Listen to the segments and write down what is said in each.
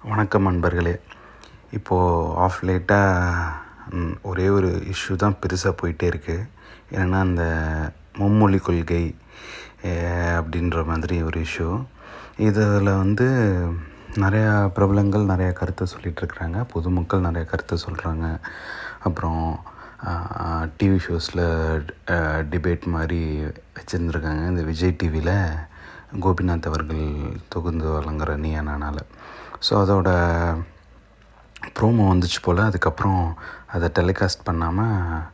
வணக்கம் நண்பர்களே. இப்போது ஆஃப் லேட்டாக ஒரே ஒரு இஷ்யூ தான் பெருசாக போயிட்டே இருக்குது. என்னென்னா அந்த மும்மொழி கொள்கை அப்படின்ற மாதிரி ஒரு இஷ்யூ. இதில் நிறையா பிரபலங்கள் நிறையா கருத்தை சொல்லிகிட்ருக்குறாங்க, பொதுமக்கள் நிறையா கருத்தை சொல்கிறாங்க. அப்புறம் டிவி ஷோஸில் டிபேட் மாதிரி வச்சுருந்துருக்காங்க. இந்த விஜய் டிவியில் கோபிநாத் அவர்கள் தொகுந்து வழங்குற நீயா நானால. ஸோ அதோட ப்ரோமோ வந்துச்சு போல். அதுக்கப்புறம் அதை டெலிகாஸ்ட் பண்ணாமல்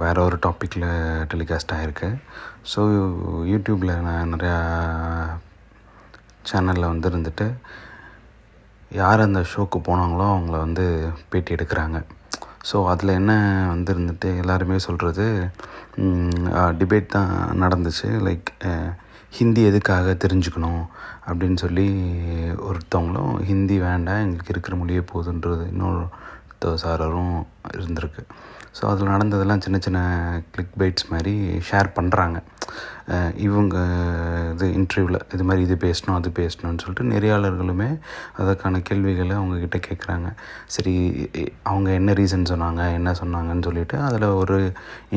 வேறு ஒரு டாப்பிக்கில் டெலிகாஸ்ட் ஆகிருக்கு. ஸோ யூடியூப்பில் நிறையா சேனலில் இருந்துட்டு யார் அந்த ஷோக்கு போனாங்களோ அவங்கள பேட்டி எடுக்கிறாங்க. ஸோ அதில் என்ன இருந்துட்டு எல்லாருமே சொல்கிறது, டிபேட் தான் நடந்துச்சு. லைக் ஹிந்தி எதுக்காக தெரிஞ்சுக்கணும் அப்படின்னு சொல்லி ஒருத்தவங்களும், ஹிந்தி வேண்டாம் எங்களுக்கு இருக்கிற மொழியே போதுன்றது இன்னொரு சாரரும் இருந்திருக்கு. ஸோ அதில் நடந்ததெல்லாம் சின்ன சின்ன கிளிக் பைட்ஸ் மாதிரி ஷேர் பண்ணுறாங்க. இவங்க இன்டர்வியூவில் இது மாதிரி இது பேசணும் அது பேசணும்னு சொல்லிட்டு நெறியாளர்களுமே அதற்கான கேள்விகளை அவங்கக்கிட்ட கேட்குறாங்க. சரி, அவங்க என்ன ரீசன் சொன்னாங்க, என்ன சொன்னாங்கன்னு சொல்லிவிட்டு அதில் ஒரு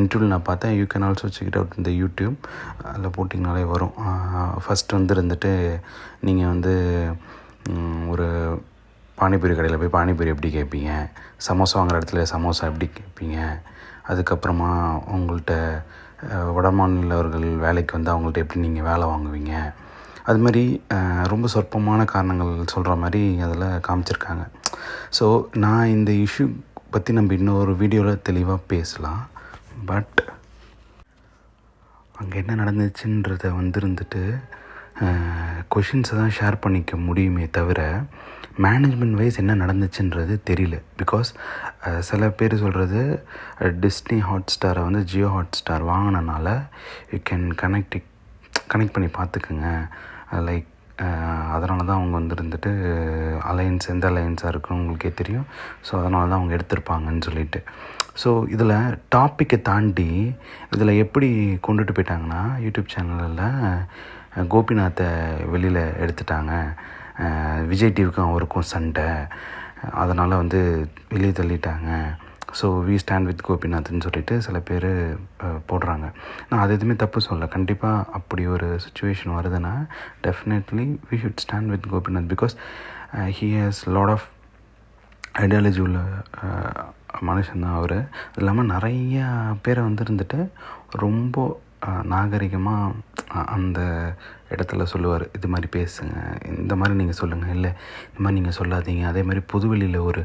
இன்டர்வியூ நான் பார்த்தேன். You can also check it out இந்த யூடியூப். அதில் போட்டிங்கனாலே வரும். ஃபஸ்ட் இருந்துட்டு நீங்கள் ஒரு பானிபூரி கடையில் போய் பானிபூரி எப்படி கேட்பீங்க, சமோசா வாங்குகிற இடத்துல சமோசா எப்படி கேட்பீங்க, அதுக்கப்புறமா உங்கள்கிட்ட வடமாநிலவர்கள் வேலைக்கு அவங்கள்ட்ட எப்படி நீங்கள் வேலை வாங்குவீங்க, அது மாதிரி ரொம்ப சொற்பமான காரணங்கள் சொல்கிற மாதிரி அதில் காமிச்சிருக்காங்க. ஸோ நான் இந்த இஷ்யூ பற்றி நம்ம இன்னொரு வீடியோவில் தெளிவாக பேசலாம். பட் அங்கே என்ன நடந்துச்சுன்றதை இருந்துட்டு கொஷின்ஸை தான் ஷேர் பண்ணிக்க முடியுமே தவிர மேனேஜ்மெண்ட் வைஸ் என்ன நடந்துச்சுன்றது தெரியல. பிகாஸ் சில பேர் சொல்கிறது டிஸ்னி ஹாட்ஸ்டாரை ஜியோ ஹாட்ஸ்டார் வாங்கினனால யூ கேன் கனெக்ட் பண்ணி பார்த்துக்குங்க. லைக் அதனால தான் அவங்க இருந்துட்டு அலையன்ஸ் எந்த அலையன்ஸாக இருக்குன்னு உங்களுக்கே தெரியும். ஸோ அதனால தான் அவங்க எடுத்திருப்பாங்கன்னு சொல்லிட்டு. ஸோ இதில் டாப்பிக்கை தாண்டி இதில் எப்படி கொண்டுட்டு போயிட்டாங்கன்னா, யூடியூப் சேனலில் கோபிநாத்தை வெளியில் எடுத்துட்டாங்க, விஜய் டிவிக்கும் அவருக்கும் சண்டை, அதனால் வெளியே தள்ளிட்டாங்க, ஸோ வி ஸ்டாண்ட் வித் கோபிநாத்னு சொல்லிட்டு சில பேர் போடுறாங்க. நான் அது எதுவுமே தப்பு சொல்ல. கண்டிப்பாக அப்படி ஒரு சுச்சுவேஷன் வருதுன்னா definitely we should stand with Gopinath. Because he has lot of ideology உள்ள மனுஷன்தான் அவர். அது இல்லாமல் நிறையா பேரை இருந்துட்டு ரொம்ப நாகரிகமாக அந்த இடத்துல சொல்லுவார், இது மாதிரி பேசுங்க, இந்த மாதிரி நீங்கள் சொல்லுங்கள், இல்லை இந்த மாதிரி நீங்கள் சொல்லாதீங்க. அதே மாதிரி பொதுவெளியில் ஒரு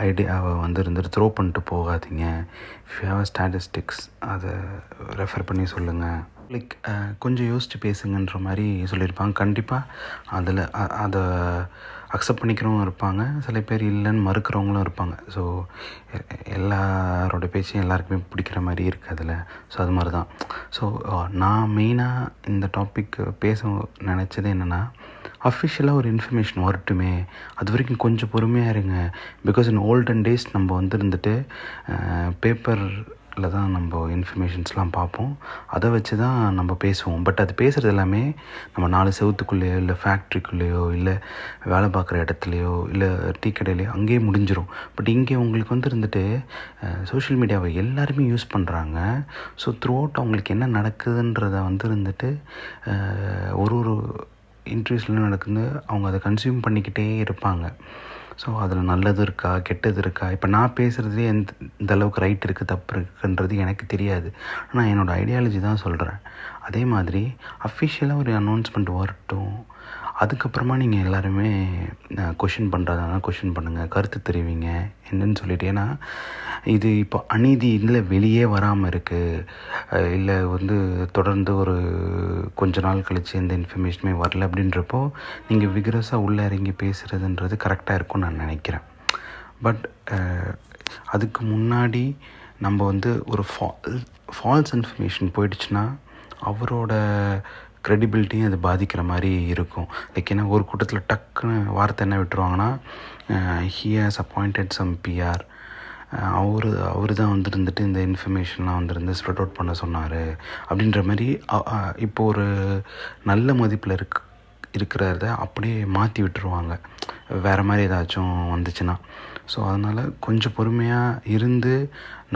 ஐடியாவை இருந்துட்டு த்ரோ பண்ணிட்டு போகாதீங்க. இஃப் யூ ஹேவ் ஸ்டாட்டிஸ்டிக்ஸ் அதை ரெஃபர் பண்ணி சொல்லுங்கள், லைக் கொஞ்சம் யோசித்து பேசுங்கன்ற மாதிரி சொல்லியிருப்பாங்க. கண்டிப்பாக அதில் அதை அக்செப்ட் பண்ணிக்கிறவங்க இருப்பாங்க, சில பேர் இல்லைன்னு மறுக்கிறவங்களும் இருப்பாங்க. ஸோ எல்லாரோட பேச்சையும் எல்லாருக்குமே பிடிக்கிற மாதிரி இருக்குது அதில். ஸோ அது மாதிரி தான். ஸோ நான் மெயினாக இந்த டாபிக் பேச நினச்சது என்னென்னா, அஃபிஷியலாக ஒரு இன்ஃபர்மேஷன் வரட்டுமே, அது வரைக்கும் கொஞ்சம் பொறுமையாக இருங்க. பிகாஸ் இன் ஓல்டன் டேஸ் நம்ம இருந்துட்டு பேப்பரில் தான் நம்ம இன்ஃபர்மேஷன்ஸ்லாம் பார்ப்போம், அதை வச்சு தான் நம்ம பேசுவோம். பட் அது பேசுகிறது எல்லாமே நம்ம 4 செவத்துக்குள்ளேயோ இல்லை ஃபேக்ட்ரிக்குள்ளேயோ இல்லை வேலை பார்க்குற இடத்துலையோ இல்லை டீ கடையிலையோ அங்கேயே முடிஞ்சிடும். பட் இங்கே உங்களுக்கு இருந்துட்டு சோஷியல் மீடியாவை எல்லாருமே யூஸ் பண்ணுறாங்க. ஸோ த்ரூ அவுட் அவங்களுக்கு என்ன நடக்குதுன்றதை இருந்துட்டு ஒரு இன்டர்வியூஸில் நடக்குது, அவங்க அதை கன்சியூம் பண்ணிக்கிட்டே இருப்பாங்க. ஸோ அதில் நல்லது இருக்கா கெட்டது இருக்கா, இப்போ நான் பேசுகிறதுலே எந்த அளவுக்கு ரைட் இருக்குது தப்பு இருக்குன்றது எனக்கு தெரியாது. ஆனால் என்னோடய ஐடியாலஜி தான் சொல்கிறேன். அதே மாதிரி அஃபிஷியலாக ஒரு அனௌன்ஸ்மெண்ட் வரட்டும், அதுக்கப்புறமா நீங்கள் எல்லாருமே கொஷின் பண்ணுறதுனா கொஷின் பண்ணுங்கள், கருத்து தெரிவிங்க என்னன்னு சொல்லிட்டு. ஏன்னா இது இப்போ அநீதி இல்லை வெளியே வராமல் இருக்குது, இல்லை தொடர்ந்து ஒரு கொஞ்ச நாள் கழித்து எந்த இன்ஃபர்மேஷனுமே வரல அப்படின்றப்போ நீங்கள் விகரஸாக உள்ளே இறங்கி பேசுகிறதுன்றது கரெக்டாக இருக்கும்னு நான் நினைக்கிறேன். பட் அதுக்கு முன்னாடி நம்ம ஒரு ஃபால்ஸ் இன்ஃபர்மேஷன் போயிடுச்சுன்னா அவரோட க்ரெடிபிலிட்டியும் அது பாதிக்கிற மாதிரி இருக்கும். லைக் ஏன்னா ஒரு கூட்டத்தில் டக்குன்னு வார்த்தை என்ன விட்டுருவாங்கன்னா, he has appointed some PR, அவர் தான் இருந்துட்டு இந்த இன்ஃபர்மேஷன்லாம் ஸ்ப்ரெட் அவுட் பண்ண சொன்னார் அப்படின்ற மாதிரி. இப்போ ஒரு நல்ல மதிப்பில் இருக்கிறத அப்படியே மாற்றி விட்டுருவாங்க வேறு மாதிரி ஏதாச்சும் வந்துச்சுன்னா. ஸோ அதனால் கொஞ்சம் பொறுமையாக இருந்து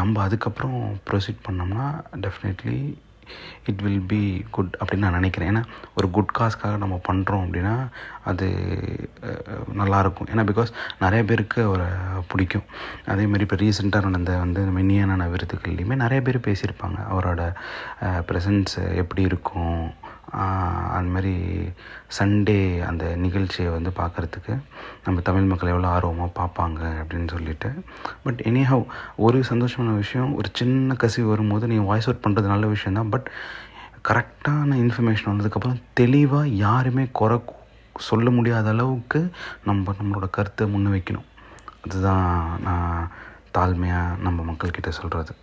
நம்ம அதுக்கப்புறம் ப்ரொசீட் பண்ணோம்னா definitely it will be good அப்படின்னு நான் நினைக்கிறேன். ஏன்னா ஒரு குட் காஸ்க்காக நம்ம பண்ணுறோம் அப்படின்னா அது நல்லாயிருக்கும். ஏன்னா பிகாஸ் நிறைய பேருக்கு அவரை பிடிக்கும். அதேமாதிரி இப்போ ரீசெண்டாக நடந்த மென்னியான விருதுகள்லையுமே நிறைய பேர் பேசியிருப்பாங்க அவரோட ப்ரெசன்ஸ் எப்படி இருக்கும். அதுமாதிரி சண்டே அந்த நிகழ்ச்சியை பார்க்குறதுக்கு நம்ம தமிழ் மக்கள் எவ்வளோ ஆர்வமாக பார்ப்பாங்க அப்படின்னு சொல்லிட்டு. பட் எனிஹவ் ஒரு சந்தோஷமான விஷயம், ஒரு சின்ன கசிவு வரும்போது நீங்கள் வாய்ஸ் அவுட் பண்ணுறது நல்ல விஷயந்தான். பட் கரெக்டான இன்ஃபர்மேஷன் வந்ததுக்கப்புறம் தெளிவாக யாருமே குறை சொல்ல முடியாத அளவுக்கு நம்மளோட கருத்தை முன் வைக்கணும். அதுதான் நான் தாழ்மையாக நம்ம மக்கள்கிட்ட சொல்கிறது.